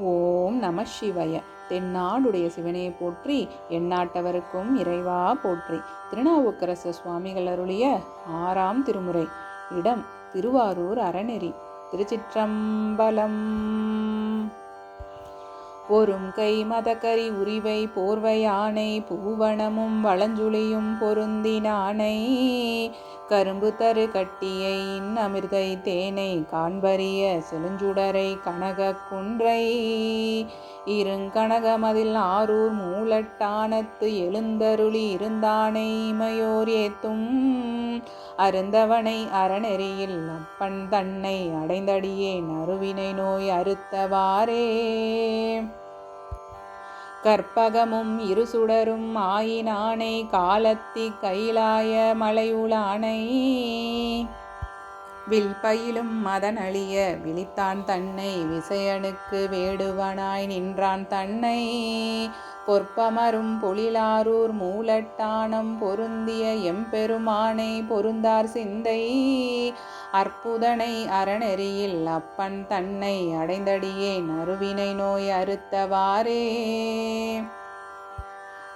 ஓம் நம சிவாய. தென்னாடுடைய சிவனே போற்றி, எந்நாட்டவருக்கும் இறைவா போற்றி. திருநாவுக்கரசு சுவாமிகள் அருளிய 6ஆம் திருமுறை. இடம் திருவாரூர் அறநெறி. திருச்சிற்றம்பலம். பொறும் கை மதக்கரி உரிவை போர்வை ஆணை பூவனமும் வளஞ்சுளியும் பொருந்தினானை கரும்பு தரு கட்டியை இன்னமிர்தை தேனை காண்பரிய செழுஞ்சுடரை கனக குன்றை இருங்கனகமதில் ஆரூர் மூலட்டானத்து எழுந்தருளி இருந்தானை இமையோர் ஏத்தும் அருந்தவனை அறநெறியில் அப்பன் தன்னை அடைந்தடியேன் அருவினை நோய் அறுத்தவாறே. கற்பகமும் இருசுடரும் ஆயினானை காலத்தி கைலாய மலையுளானை வில்பயிலும் மதனழிய விழித்தான் தன்னை விசயனுக்கு வேடுவனாய் நின்றான் தன்னை பொற்பமரும் பொழிலாரூர் மூலட்டானம் பொருந்திய எம்பெருமானை பொருந்தார் சிந்தை அற்புதனை அறநெறியில் அப்பன் தன்னை அடைந்தடியேன் அருவினை நோய் அறுத்தவாறே.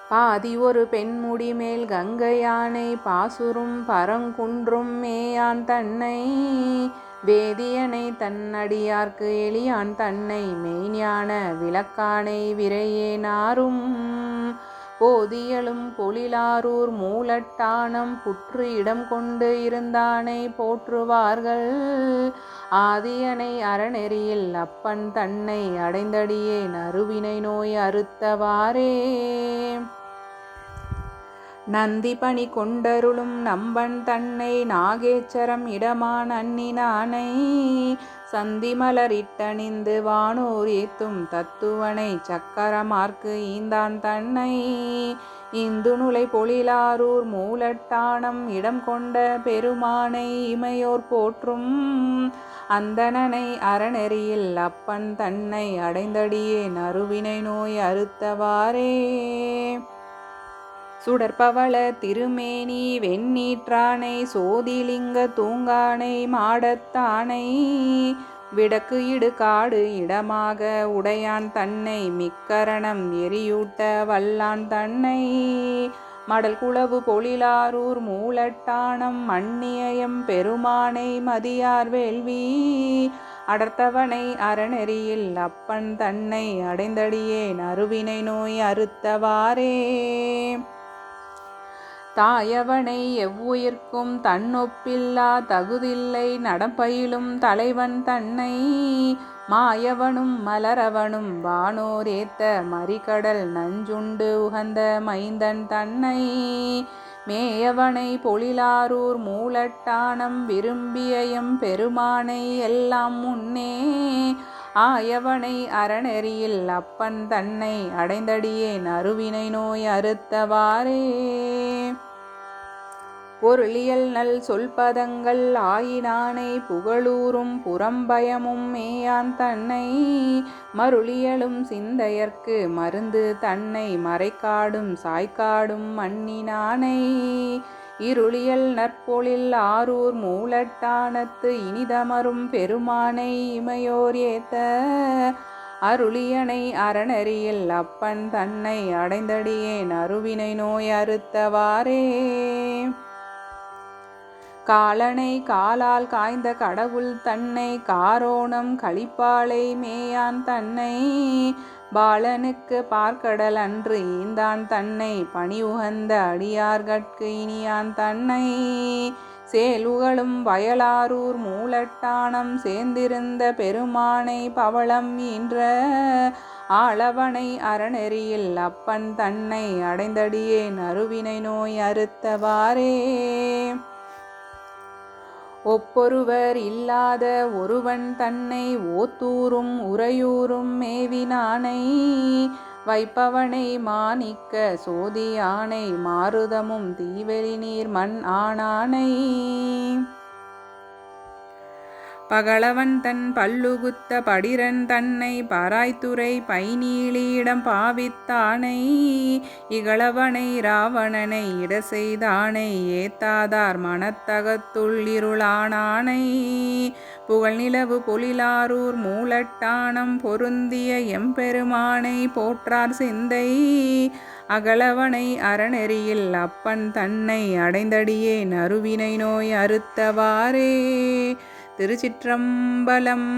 பாதி ஒரு பெண்முடி மேல் கங்கை யானை பாசுரும் பரங்குன்றும் மேயான் தன்னை வேதியனை தன்னடியார்க்கு எளியான் தன்னை மெய்ஞான விளக்கானை விரையேனாரும் போதியலும் பொழிலாரூர் மூலட்டானம் புற்று இடம் கொண்டு இருந்தானை போற்றுவார்கள் ஆதியனை அறநெறியில் அப்பன் தன்னை அடைந்தடியேன் அருவினை நோய் அறுத்தவாறே. நந்தி பணி கொண்டருளும் நம்பன் தன்னை நாகேச்சரம் இடமான் அன்னினானை சந்தி மலரிட்டணிந்து வானோர் ஏத்தும் தத்துவனை சக்கரமார்க்கு ஈந்தான் தன்னை இந்து நுலை பொழிலாரூர் மூலட்டானம் இடம் கொண்ட பெருமானை இமையோர் போற்றும் அந்தணனை அறநெறியில் அப்பன் தன்னை அடைந்தடியேன் அருவினை நோய் அறுத்தவாறே. சுடற்பவள திருமேனி வெண்ணீற்றானை சோதிலிங்க தூங்கானை மாடத்தானை விடக்கு இடு காடு இடமாக உடையான் தன்னை மிக்கரணம் எரியூட்ட வல்லான் தன்னை மடல் குளவு பொழிலாரூர் மூலட்டானம் மன்னியம் பெருமானை மதியார் வேள்வி அடர்த்தவனை அறநெறியில் அப்பன் தன்னை அடைந்தடியேன் அருவினை நோய் அறுத்தவாறே. தாயவனை எவ்வுயிர்க்கும் தன்னொப்பில்லா தகுதில்லை நடப்பயிலும் தலைவன் தன்னை மாயவனும் மலரவனும் வானோர் ஏத்த மறிகடல் நஞ்சுண்டு உகந்த மைந்தன் தன்னை மேயவனை பொழிலாரூர் மூலட்டானம் விரும்பியம் பெருமானை எல்லாம் முன்னே ஆயவனை அறநெறியில் அப்பன் தன்னை அடைந்தடியேன் அருவினை நோய் அறுத்தவாறே. பொருளியல் நல் சொல்பதங்கள் ஆயினானை புகழூரும் புறம்பயமும் மேயான் தன்னை மருளியலும் சிந்தையர்க்கு மருந்து தன்னை மறைக்காடும் சாய்க்காடும் மன்னினானை இருளியல் நற்பொழில் ஆரூர் மூலட்டானத்து இனிதமரும் பெருமானை இமையோர் ஏத்த அருளியனை அறநெறியில் அப்பன் தன்னை அடைந்தடியேன் அருவினை நோய் அறுத்தவாறே. காலனை காலால் காய்ந்த கடவுள் தன்னை காரோணம் கழிப்பாலை மேயான் தன்னை பாலனுக்கு பார்க்கடல் அன்று ஈந்தான் தன்னை பணி உகந்த அடியார்கட்கு இனியான் தன்னை சேலுகளும் வயலாரூர் மூலட்டானம் சேர்ந்திருந்த பெருமானை பவளம் ஈன்ற ஆளவனை அறநெறியில் அப்பன் தன்னை அடைந்தடியேன் அருவினை நோய் அறுத்தவாறே. ஒப்பொருவர் இல்லாத ஒருவன் தன்னை ஓத்தூரும் உறையூரும் மேவினானை வைப்பவனை மாணிக்க சோதியானை மாருதமும் தீவெளி நீர் மண் ஆனானை பகலவன் தன் பல்லுகுத்த படிரன் தன்னை பராய்த்துறை பைநீளியிடம் பாவித்தானை இகழவனை ராவணனை இட செய்தானை ஏத்தாதார் மனத்தகத்துள் இருளானானை புகழ்நிலவு பொழிலாரூர் மூலட்டானம் பொருந்திய எம்பெருமானை போற்றார் சிந்தை அகலவனை அறநெறியில் அப்பன் தன்னை அடைந்தடியே நறுவினை நோய் அறுத்தவாறே. திருச்சிற்றம்பலம்.